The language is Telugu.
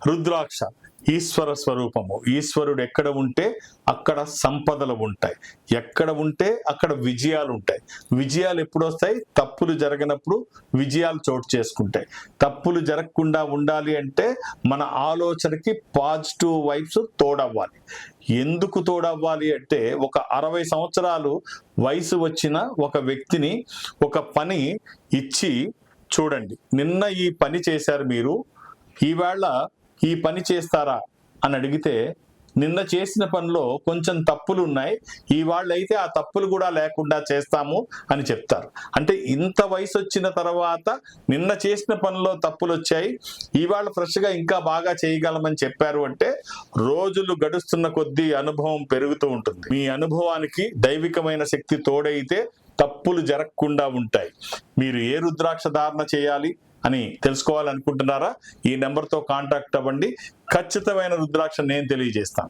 రుద్రాక్ష ఈశ్వర స్వరూపము. ఈశ్వరుడు ఎక్కడ ఉంటే అక్కడ సంపదలు ఉంటాయి, ఎక్కడ ఉంటే అక్కడ విజయాలు ఉంటాయి. విజయాలు ఎప్పుడు వస్తాయి? తప్పులు జరగనప్పుడు విజయాలు చోటు చేసుకుంటాయి. తప్పులు జరగకుండా ఉండాలి అంటే మన ఆలోచనకి పాజిటివ్ వైబ్స్ తోడవ్వాలి. ఎందుకు తోడవ్వాలి అంటే, ఒక 60 సంవత్సరాలు వయసు వచ్చిన ఒక వ్యక్తిని ఒక పని ఇచ్చి చూడండి, నిన్న ఈ పని చేశారు మీరు, ఈవేళ ఈ పని చేస్తారా అని అడిగితే, నిన్న చేసిన పనిలో కొంచెం తప్పులు ఉన్నాయి, ఇవాళ్ళైతే ఆ తప్పులు కూడా లేకుండా చేస్తాము అని చెప్తారు. అంటే ఇంత వయసు వచ్చిన తర్వాత నిన్న చేసిన పనిలో తప్పులు వచ్చాయి, ఇవాళ ఫ్రెష్గా ఇంకా బాగా చేయగలమని చెప్పారు అంటే, రోజులు గడుస్తున్న కొద్దీ అనుభవం పెరుగుతూ ఉంటుంది. మీ అనుభవానికి దైవికమైన శక్తి తోడైతే తప్పులు జరగకుండా ఉంటాయి. మీరు ఏ రుద్రాక్ష ధారణ చేయాలి అని తెలుసుకోవాలనుకుంటున్నారా? ఈ నెంబర్తో కాంటాక్ట్ అవ్వండి. ఖచ్చితమైన రుద్రాక్ష నేను తెలియజేస్తాను.